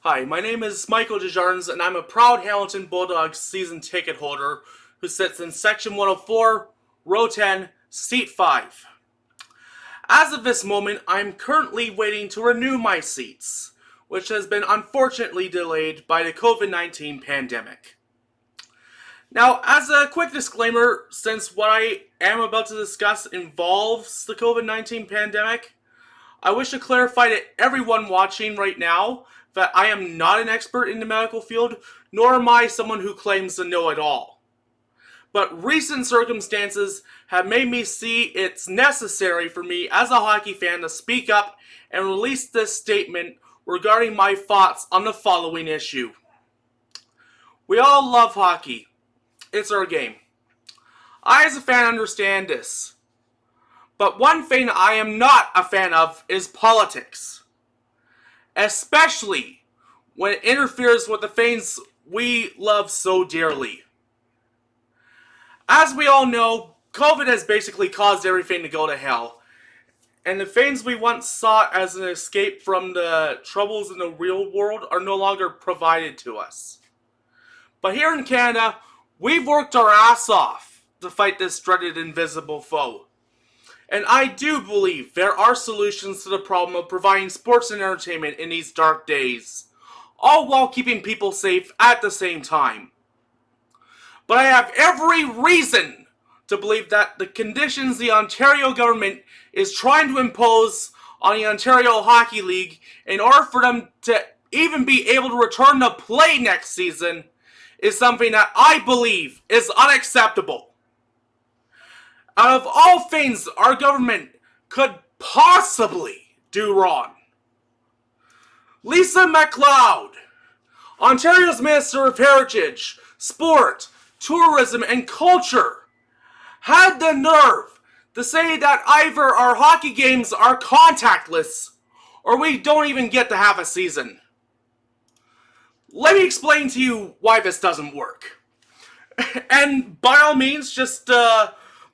Hi, my name is Michael Desjardins, and I'm a proud Hamilton Bulldogs season ticket holder who sits in Section 104, Row 10, Seat 5. As of this moment, I'm currently waiting to renew my seats, which has been unfortunately delayed by the COVID-19 pandemic. Now, as a quick disclaimer, since what I am about to discuss involves the COVID-19 pandemic, I wish to clarify to everyone watching right now that I am not an expert in the medical field, nor am I someone who claims to know it all. But recent circumstances have made me see it's necessary for me as a hockey fan to speak up and release this statement regarding my thoughts on the following issue. We all love hockey. It's our game. I as a fan understand this. But one thing I am not a fan of is politics. Especially when it interferes with the things we love so dearly. As we all know, COVID has basically caused everything to go to hell. And the things we once sought as an escape from the troubles in the real world are no longer provided to us. But here in Canada, we've worked our ass off to fight this dreaded invisible foe. And I do believe there are solutions to the problem of providing sports and entertainment in these dark days, all while keeping people safe at the same time. But I have every reason to believe that the conditions the Ontario government is trying to impose on the Ontario Hockey League in order for them to even be able to return to play next season is something that I believe is unacceptable. Out of all things our government could possibly do wrong, Lisa MacLeod, Ontario's Minister of Heritage, Sport, Tourism and Culture, had the nerve to say that either our hockey games are contactless or we don't even get to have a season. Let me explain to you why this doesn't work. And by all means, just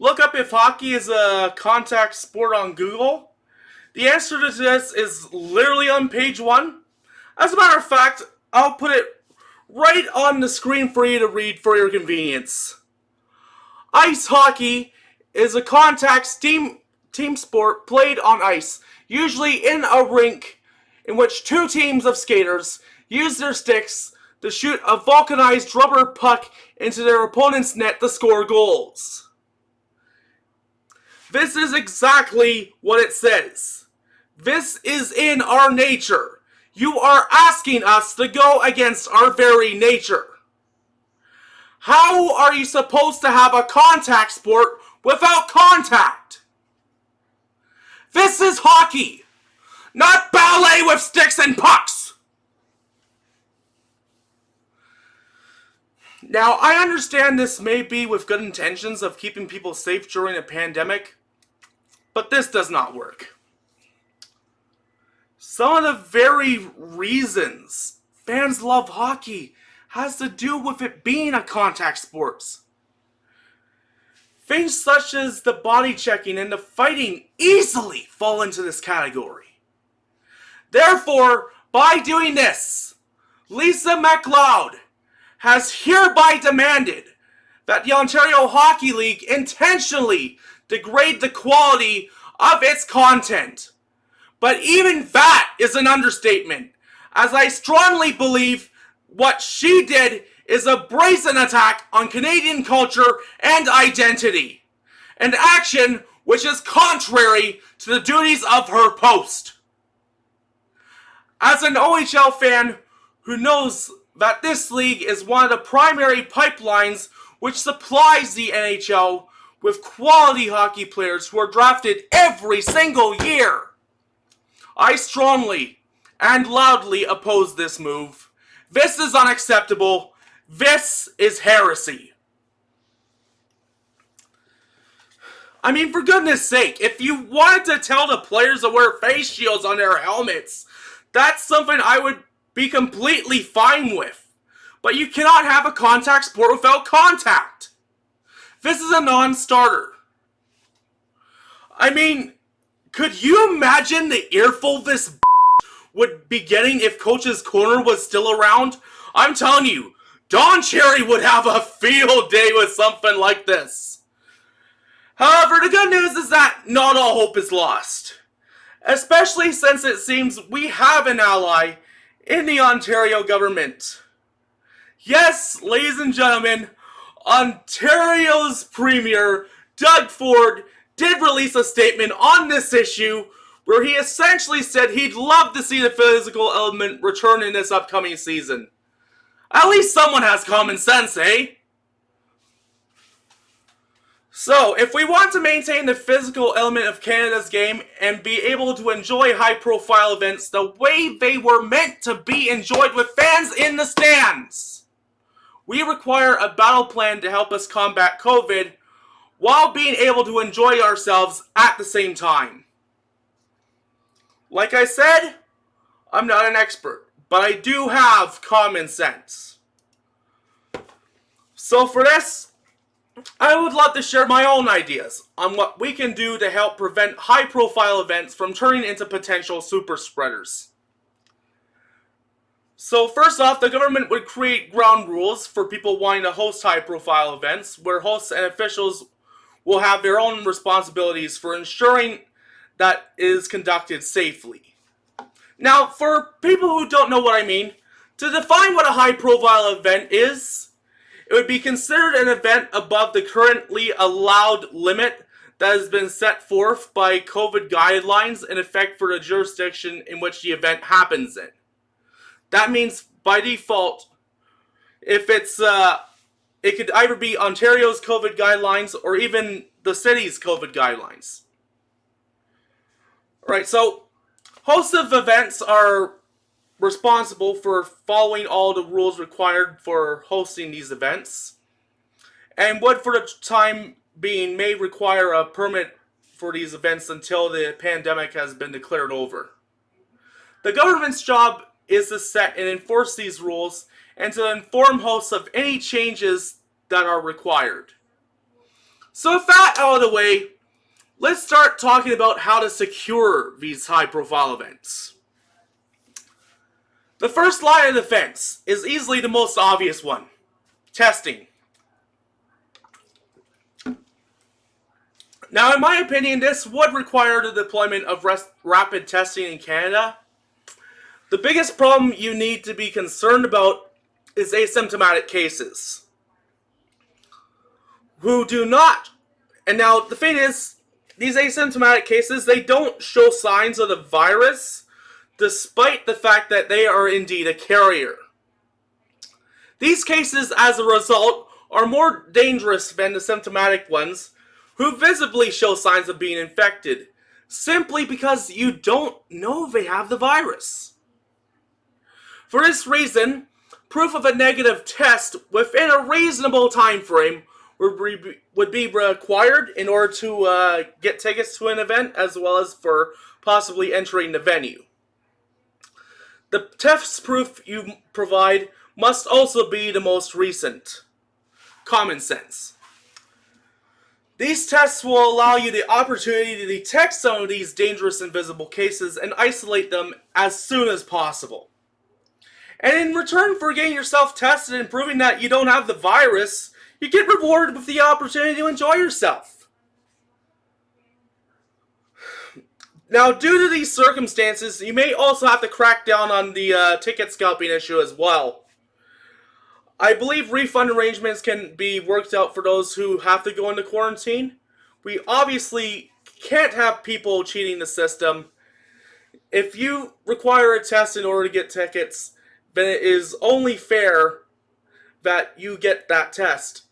look up if hockey is a contact sport on Google. The answer to this is literally on page 1. As a matter of fact, I'll put it right on the screen for you to read for your convenience. Ice hockey is a contact team sport played on ice, usually in a rink in which two teams of skaters use their sticks to shoot a vulcanized rubber puck into their opponent's net to score goals. This is exactly what it says. This is in our nature. You are asking us to go against our very nature. How are you supposed to have a contact sport without contact? This is hockey, not ballet with sticks and pucks. Now, I understand this may be with good intentions of keeping people safe during a pandemic, but this does not work. Some of the very reasons fans love hockey has to do with it being a contact sport. Things such as the body checking and the fighting easily fall into this category. Therefore, by doing this, Lisa MacLeod has hereby demanded that the Ontario Hockey League intentionally degrade the quality of its content. But even that is an understatement, as I strongly believe what she did is a brazen attack on Canadian culture and identity, an action which is contrary to the duties of her post. As an OHL fan who knows that this league is one of the primary pipelines which supplies the NHL with quality hockey players who are drafted every single year, I strongly and loudly oppose this move. This is unacceptable. This is heresy. I mean, for goodness sake, if you wanted to tell the players to wear face shields on their helmets, that's something I would be completely fine with. But you cannot have a contact sport without contact. This is a non-starter. I mean, could you imagine the earful this would be getting if Coach's Corner was still around, I'm telling you, Don Cherry would have a field day with something like this. However, the good news is that not all hope is lost. Especially since it seems we have an ally in the Ontario government. Yes, ladies and gentlemen, Ontario's Premier, Doug Ford, did release a statement on this issue where he essentially said he'd love to see the physical element return in this upcoming season. At least someone has common sense, eh? So, if we want to maintain the physical element of Canada's game and be able to enjoy high-profile events the way they were meant to be enjoyed with fans in the stands, we require a battle plan to help us combat COVID while being able to enjoy ourselves at the same time. Like I said, I'm not an expert, but I do have common sense. So for this, I would love to share my own ideas on what we can do to help prevent high-profile events from turning into potential super spreaders. So first off, the government would create ground rules for people wanting to host high-profile events, where hosts and officials will have their own responsibilities for ensuring that it is conducted safely. Now, for people who don't know what I mean, to define what a high-profile event is, it would be considered an event above the currently allowed limit that has been set forth by COVID guidelines in effect for the jurisdiction in which the event happens in. That means, by default, if it could either be Ontario's COVID guidelines or even the city's COVID guidelines. Alright, so hosts of events are responsible for following all the rules required for hosting these events, and would for the time being may require a permit for these events until the pandemic has been declared over. The government's job is to set and enforce these rules and to inform hosts of any changes that are required. So with that out of the way, let's start talking about how to secure these high-profile events. The first line of defense is easily the most obvious one: testing. Now, in my opinion, this would require the deployment of rapid testing in Canada. The biggest problem you need to be concerned about is asymptomatic cases who do not. And now, the thing is, these asymptomatic cases, they don't show signs of the virus, despite the fact that they are indeed a carrier. These cases, as a result, are more dangerous than the symptomatic ones, who visibly show signs of being infected, simply because you don't know they have the virus. For this reason, proof of a negative test within a reasonable time frame would be required in order to get tickets to an event, as well as for possibly entering the venue. The test proof you provide must also be the most recent. Common sense. These tests will allow you the opportunity to detect some of these dangerous invisible cases and isolate them as soon as possible. And in return for getting yourself tested and proving that you don't have the virus, you get rewarded with the opportunity to enjoy yourself. Now, due to these circumstances, you may also have to crack down on the ticket scalping issue as well. I believe refund arrangements can be worked out for those who have to go into quarantine. We obviously can't have people cheating the system. If you require a test in order to get tickets, then it is only fair that you get that test.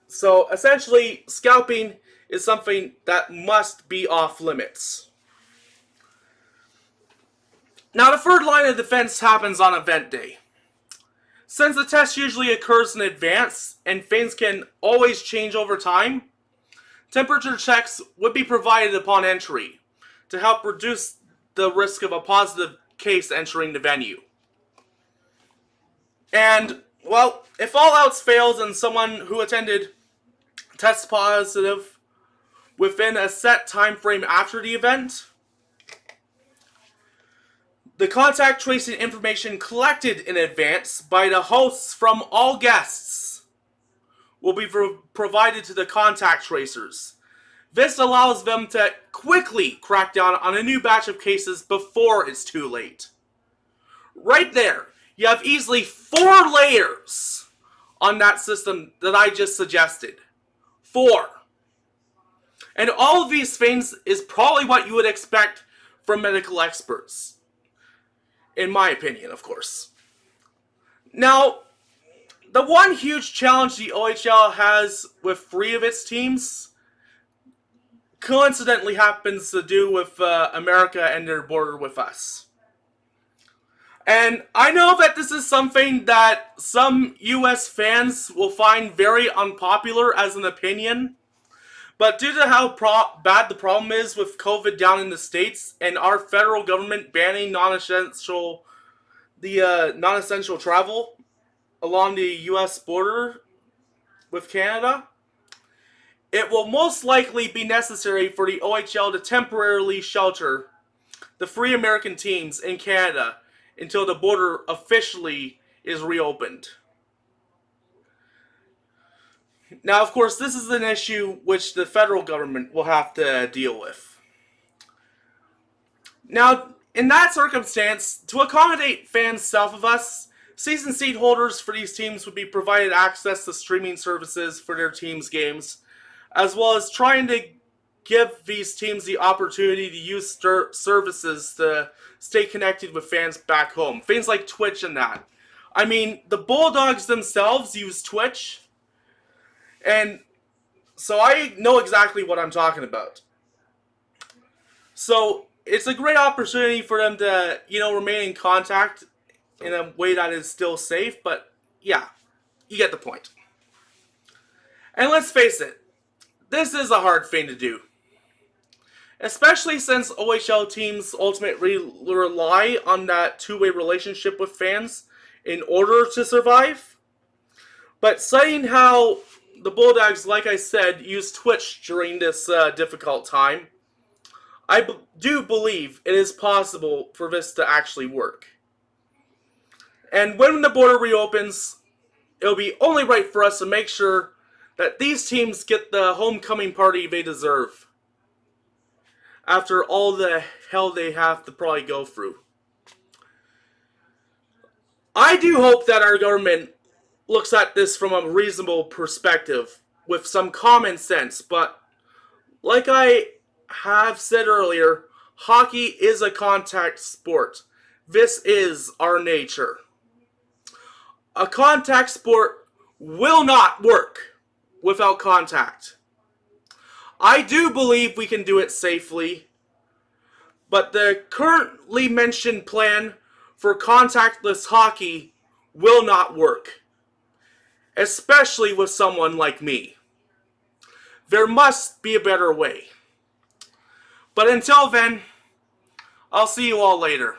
So essentially, scalping is something that must be off limits. Now, the third line of defense happens on event day. Since the test usually occurs in advance and things can always change over time, temperature checks would be provided upon entry to help reduce the risk of a positive case entering the venue. And, well, if all else fails and someone who attended tests positive within a set time frame after the event, The contact tracing information collected in advance by the hosts from all guests will be provided to the contact tracers. This allows them to quickly crack down on a new batch of cases before it's too late. Right there, you have easily 4 layers on that system that I just suggested. 4. And all of these things is probably what you would expect from medical experts. In my opinion, of course. Now, the one huge challenge the OHL has with 3 of its teams coincidentally happens to do with America and their border with us. And I know that this is something that some US fans will find very unpopular as an opinion, but due to how bad the problem is with COVID down in the States and our federal government banning non-essential travel along the US border with Canada, it will most likely be necessary for the OHL to temporarily shelter the 3 American teams in Canada until the border officially is reopened. Now, of course, this is an issue which the federal government will have to deal with. Now, in that circumstance, to accommodate fans south of us, season seat holders for these teams would be provided access to streaming services for their teams' games, as well as trying to give these teams the opportunity to use services to stay connected with fans back home. Things like Twitch and that. I mean, the Bulldogs themselves use Twitch, and so I know exactly what I'm talking about. So it's a great opportunity for them to, remain in contact in a way that is still safe, but yeah, you get the point. And let's face it, this is a hard thing to do. Especially since OHL teams ultimately rely on that two-way relationship with fans in order to survive. But citing how the Bulldogs, like I said, use Twitch during this difficult time, I do believe it is possible for this to actually work. And when the border reopens, it'll be only right for us to make sure that these teams get the homecoming party they deserve after all the hell they have to probably go through. I do hope that our government looks at this from a reasonable perspective with some common sense, but like I have said earlier, hockey is a contact sport. This is our nature. A contact sport will not work without contact. I do believe we can do it safely, but the currently mentioned plan for contactless hockey will not work, especially with someone like me. There must be a better way. But until then, I'll see you all later.